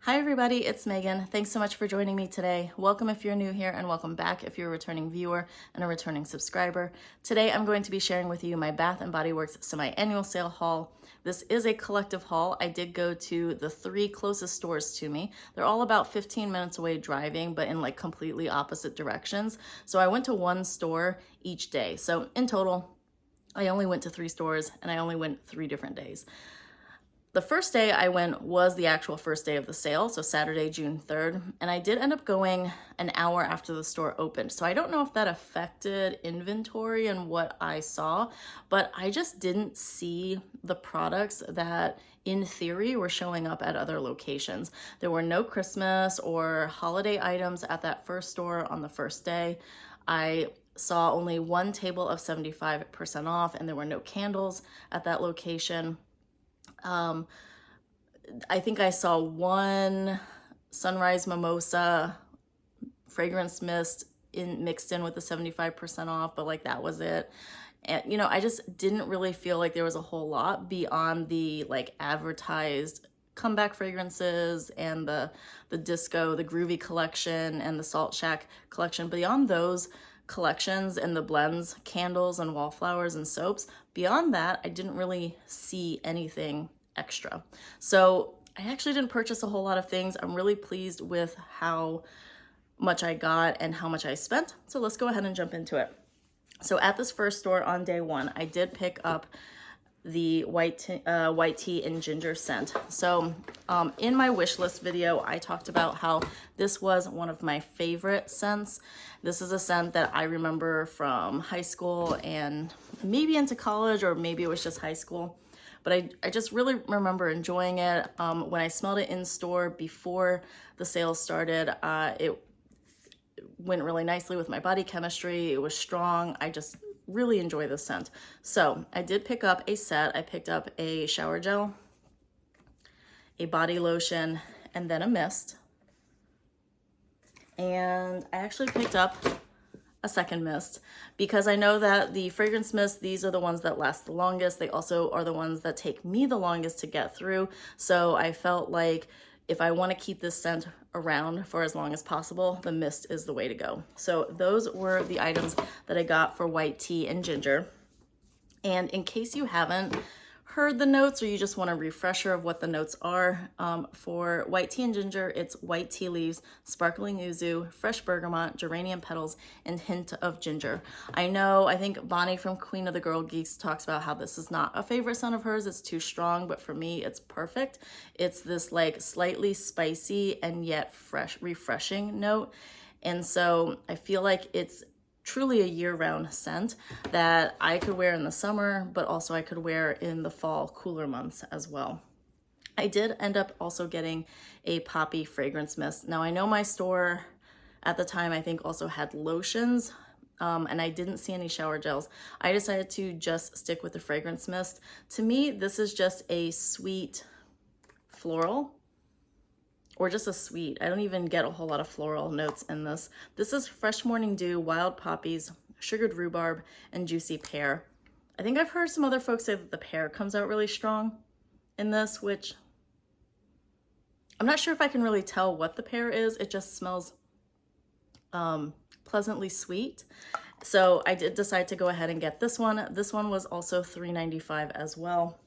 Hi everybody, it's Megan. Thanks so much for joining me today. Welcome if you're new here and welcome back if you're a returning viewer and a returning subscriber. Today I'm going to be sharing with you my Bath & Body Works semi-annual sale haul. This is a collective haul. I did go to the 3 closest stores to me. They're all about 15 minutes away driving, but in like completely opposite directions. So I went to one store each day. So in total, I only went to 3 stores and I only went 3 different days. The first day I went was the actual first day of the sale, so Saturday, June 3rd, and I did end up going an hour after the store opened. So I don't know if that affected inventory and what I saw, but I just didn't see the products that in theory were showing up at other locations. There were no Christmas or holiday items at that first store on the first day. I saw only one table of 75% off, and there were no candles at that location. I think I saw one sunrise mimosa fragrance mist mixed in with the 75% off, but like that was it. And I just didn't really feel like there was a whole lot beyond the like advertised comeback fragrances and the disco, the groovy collection and the Salt Shack collection. Beyond those collections and the blends, candles and wallflowers and soaps, beyond that, I didn't really see anything extra. So I actually didn't purchase a whole lot of things. I'm really pleased with how much I got and how much I spent. So let's go ahead and jump into it. So at this first store on day one, I did pick up the white tea and ginger scent. So in my wish list video, I talked about how this was one of my favorite scents. This is a scent that I remember from high school and maybe into college, or maybe it was just high school. But I just really remember enjoying it. When I smelled it in store before the sale started, it went really nicely with my body chemistry. It was strong. I just really enjoy the scent. So I did pick up a set. I picked up a shower gel, a body lotion, and then a mist. And I actually picked up a second mist because I know that the fragrance mist, these are the ones that last the longest. They also are the ones that take me the longest to get through. So I felt like if I want to keep this scent around for as long as possible, the mist is the way to go. So those were the items that I got for white tea and ginger. And in case you haven't heard the notes, or you just want a refresher of what the notes are, for white tea and ginger, it's white tea leaves, sparkling yuzu, fresh bergamot, geranium petals, and hint of ginger. I think Bonnie from Queen of the Girl Geeks talks about how this is not a favorite scent of hers. It's too strong, but for me, it's perfect. It's this like slightly spicy and yet fresh, refreshing note. And so I feel like it's truly a year-round scent that I could wear in the summer, but also I could wear in the fall cooler months as well. I did end up also getting a poppy fragrance mist. Now I know my store at the time I think also had lotions, and I didn't see any shower gels. I decided to just stick with the fragrance mist. To me, this is just a sweet floral, or just a sweet. I don't even get a whole lot of floral notes in this. This is fresh morning dew, wild poppies, sugared rhubarb, and juicy pear. I think I've heard some other folks say that the pear comes out really strong in this, which I'm not sure if I can really tell what the pear is. It just smells pleasantly sweet. So I did decide to go ahead and get this one. This one was also $3.95 as well.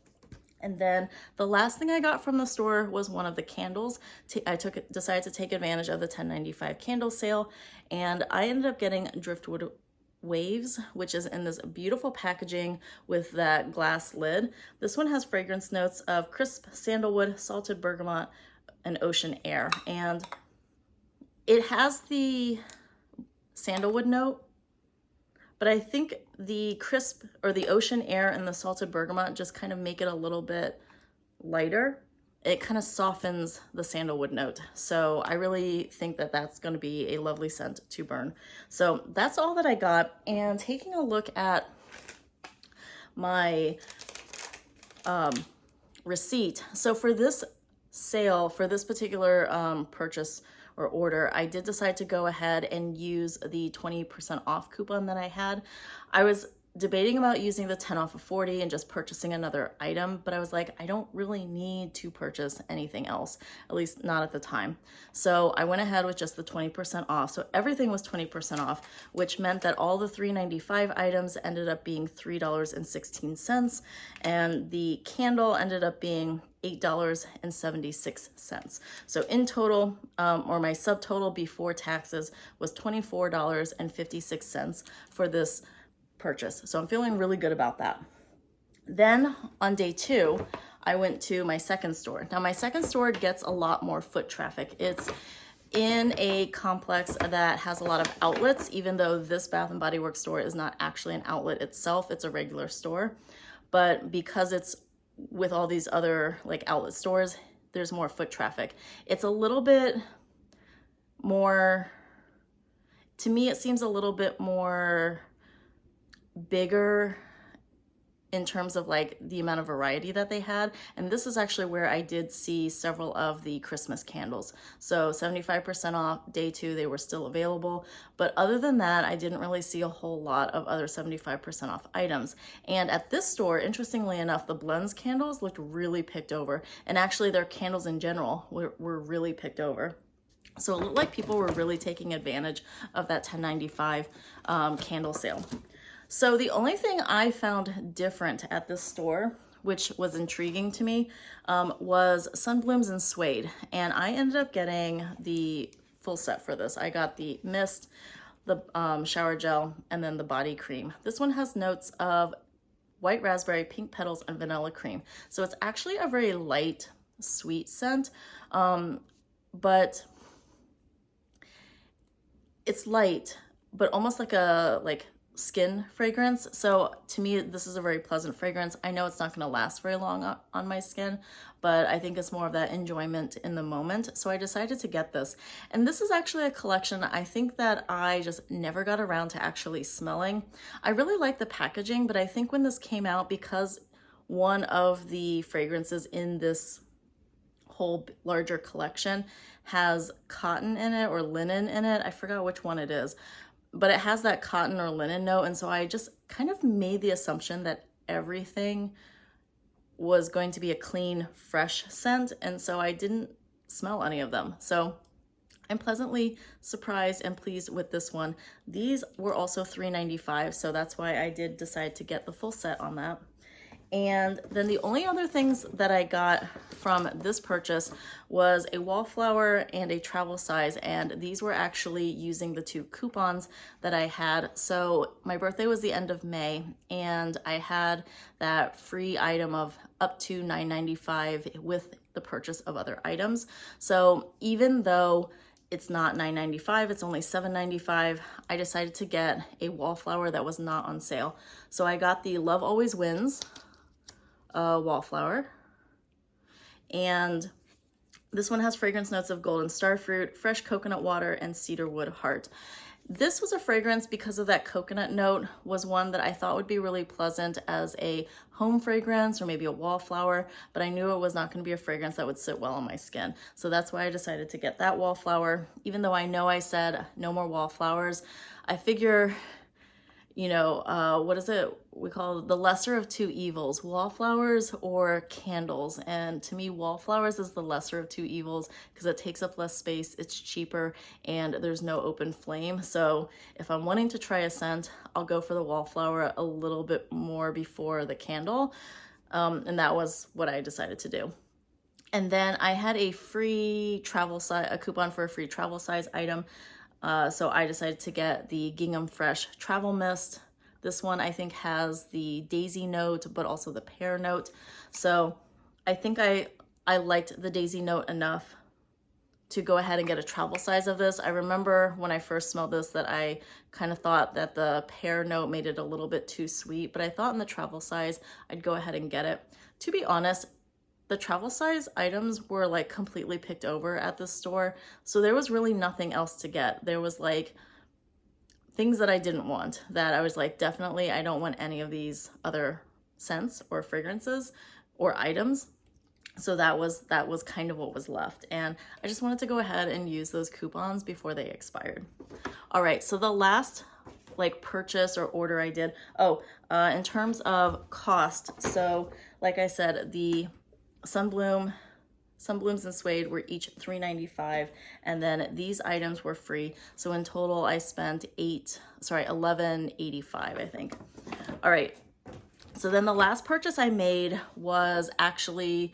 And then the last thing I got from the store was one of the candles. I decided to take advantage of the $10.95 candle sale, and I ended up getting Driftwood Waves, which is in this beautiful packaging with that glass lid. This one has fragrance notes of crisp sandalwood, salted bergamot, and ocean air. And it has the sandalwood note, but I think the crisp or the ocean air and the salted bergamot just kind of make it a little bit lighter. It kind of softens the sandalwood note. So I really think that that's going to be a lovely scent to burn. So that's all that I got. And taking a look at my receipt. So for this sale, for this particular purchase or order, I did decide to go ahead and use the 20% off coupon that I had. I was debating about using the 10 off of 40 and just purchasing another item, but I was like, I don't really need to purchase anything else, at least not at the time. So I went ahead with just the 20% off. So everything was 20% off, which meant that all the $3.95 items ended up being $3.16, and the candle ended up being $8.76. So in total, or my subtotal before taxes was $24.56 for this purchase. So I'm feeling really good about that. Then on day 2, I went to my second store. Now my second store gets a lot more foot traffic. It's in a complex that has a lot of outlets, even though this Bath & Body Works store is not actually an outlet itself, it's a regular store. But because it's with all these other like outlet stores, there's more foot traffic. It's a little bit more, to me it seems a little bit more bigger in terms of like the amount of variety that they had. And this is actually where I did see several of the Christmas candles. So 75% off day 2, they were still available. But other than that, I didn't really see a whole lot of other 75% off items. And at this store, interestingly enough, the blends candles looked really picked over. And actually their candles in general were really picked over. So it looked like people were really taking advantage of that $10.95 candle sale. So the only thing I found different at this store, which was intriguing to me, was sunblooms and suede. And I ended up getting the full set for this. I got the mist, the shower gel, and then the body cream. This one has notes of white raspberry, pink petals, and vanilla cream. So it's actually a very light, sweet scent, but it's light, but almost like a skin fragrance. So to me, this is a very pleasant fragrance. I know it's not going to last very long on my skin, but I think it's more of that enjoyment in the moment. So I decided to get this. And this is actually a collection I think that I just never got around to actually smelling. I really like the packaging, but I think when this came out, because one of the fragrances in this whole larger collection has cotton in it or linen in it, I forgot which one it is, but it has that cotton or linen note. And so I just kind of made the assumption that everything was going to be a clean, fresh scent. And so I didn't smell any of them. So I'm pleasantly surprised and pleased with this one. These were also $3.95. So that's why I did decide to get the full set on that. And then the only other things that I got from this purchase was a wallflower and a travel size. And these were actually using the 2 coupons that I had. So my birthday was the end of May, and I had that free item of up to $9.95 with the purchase of other items. So even though it's not $9.95, it's only $7.95, I decided to get a wallflower that was not on sale. So I got the Love Always Wins wallflower, and this one has fragrance notes of golden starfruit, fresh coconut water, and cedarwood heart. This was a fragrance because of that coconut note, was one that I thought would be really pleasant as a home fragrance or maybe a wallflower, but I knew it was not going to be a fragrance that would sit well on my skin. So that's why I decided to get that wallflower. Even though I know I said no more wallflowers, I figure, you know, what is it we call it? The lesser of 2 evils, wallflowers or candles. And to me, wallflowers is the lesser of 2 evils because it takes up less space, it's cheaper, and there's no open flame. So if I'm wanting to try a scent, I'll go for the wallflower a little bit more before the candle. And that was what I decided to do. And then I had a free travel size, a coupon for a free travel size item. So I decided to get the Gingham Fresh Travel Mist. This one I think has the daisy note, but also the pear note. So I think I liked the daisy note enough to go ahead and get a travel size of this. I remember when I first smelled this that I kind of thought that the pear note made it a little bit too sweet, but I thought in the travel size, I'd go ahead and get it. To be honest, the travel size items were like completely picked over at this store. So there was really nothing else to get. There was like things that I didn't want, that I was like, definitely I don't want any of these other scents or fragrances or items. So that was kind of what was left. And I just wanted to go ahead and use those coupons before they expired. All right, so the last like purchase or order I did, In terms of cost, so like I said, the sunblooms and suede were each $3.95, and then these items were free. So in total, I spent $11.85, I think. All right. So then the last purchase I made was actually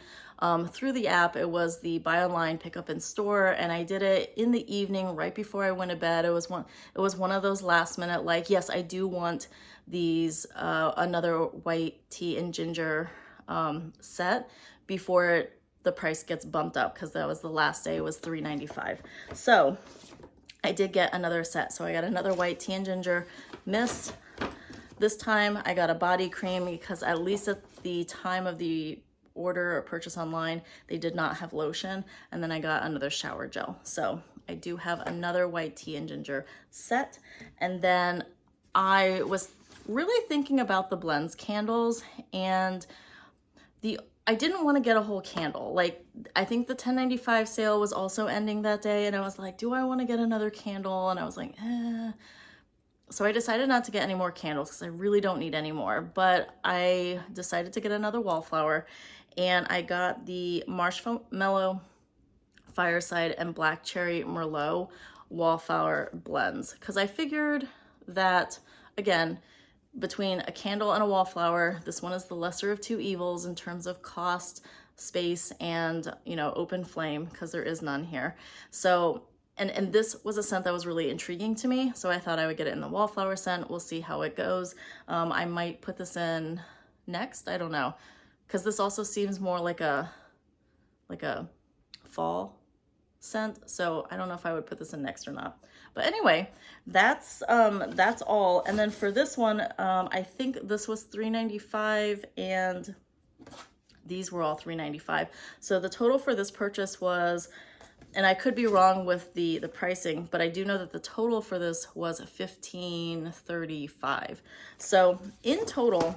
through the app. It was the buy online, pick up in store, and I did it in the evening right before I went to bed. It was one of those last minute, like, yes, I do want these another white tea and ginger set before the price gets bumped up, because that was the last day. It was $3.95. So I did get another set. So I got another white tea and ginger mist. This time I got a body cream, because at least at the time of the order or purchase online, they did not have lotion. And then I got another shower gel. So I do have another white tea and ginger set. And then I was really thinking about the blends candles, and I didn't want to get a whole candle. Like, I think the $10.95 sale was also ending that day, and I was like, do I want to get another candle? And I was like, eh. So I decided not to get any more candles, because I really don't need any more. But I decided to get another wallflower, and I got the Marshmallow Fireside and Black Cherry Merlot wallflower blends, because I figured that, again, between a candle and a wallflower, this one is the lesser of two evils in terms of cost, space, and, you know, open flame, because there is none here. So, and this was a scent that was really intriguing to me, so I thought I would get it in the wallflower scent. We'll see how it goes. I might put this in next, I don't know, because this also seems more like a fall scent, so I don't know if I would put this in next or not. But anyway, that's all. And then for this one, I think this was $3.95, and these were all $3.95. So the total for this purchase was, and I could be wrong with the pricing, but I do know that the total for this was $15.35. So in total,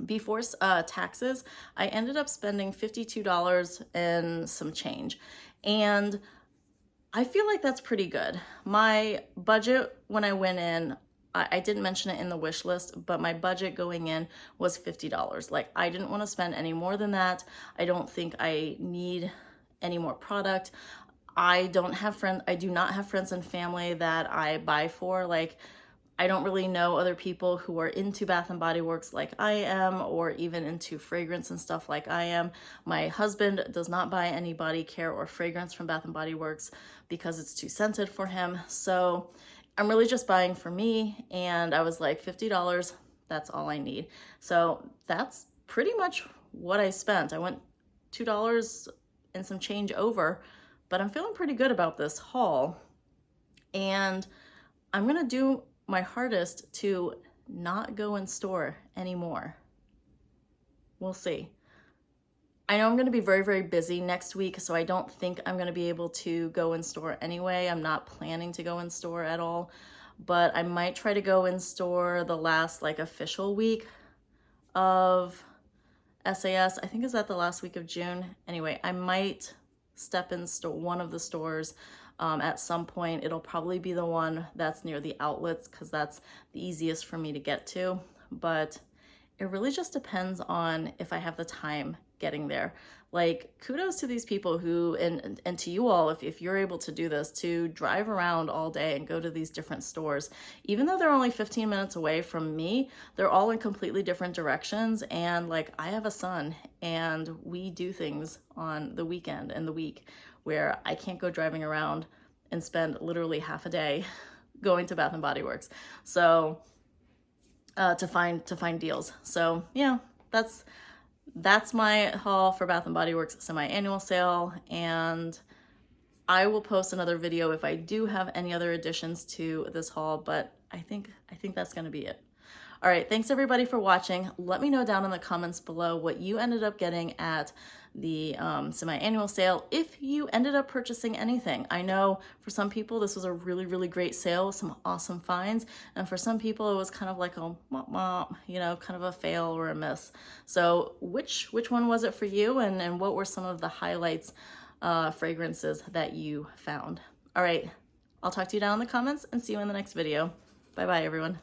before taxes, I ended up spending $52 and some change. And I feel like that's pretty good. My budget when I went in, I didn't mention it in the wish list, but my budget going in was $50. Like, I didn't want to spend any more than that. I don't think I need any more product. I do not have friends and family that I buy for. Like, I don't really know other people who are into Bath and Body Works like I am, or even into fragrance and stuff like I am. My husband does not buy any body care or fragrance from Bath and Body Works because it's too scented for him. So I'm really just buying for me, and I was like, $50, that's all I need. So that's pretty much what I spent. I went $2 and some change over, but I'm feeling pretty good about this haul. And I'm gonna do my hardest to not go in store anymore. We'll see. I know I'm going to be very, very busy next week, so I don't think I'm going to be able to go in store anyway. I'm not planning to go in store at all, but I might try to go in store the last like official week of SAS. I think is that the last week of June. Anyway, I might step in one of the stores at some point. It'll probably be the one that's near the outlets, because that's the easiest for me to get to. But it really just depends on if I have the time getting there. Like, kudos to these people who, and to you all, if you're able to do this, to drive around all day and go to these different stores. Even though they're only 15 minutes away from me, they're all in completely different directions. And like, I have a son, and we do things on the weekend and the week where I can't go driving around and spend literally half a day going to Bath and Body Works. So to find deals. So yeah, that's my haul for Bath and Body Works semi-annual sale, and I will post another video if I do have any other additions to this haul, but I think that's going to be it. All right, thanks everybody for watching. Let me know down in the comments below what you ended up getting at the semi-annual sale, if you ended up purchasing anything. I know for some people this was a really, really great sale with some awesome finds, and for some people it was kind of like a you know, kind of a fail or a miss. So which one was it for you, and what were some of the highlights fragrances that you found? All right, I'll talk to you down in the comments and see you in the next video. Bye bye everyone.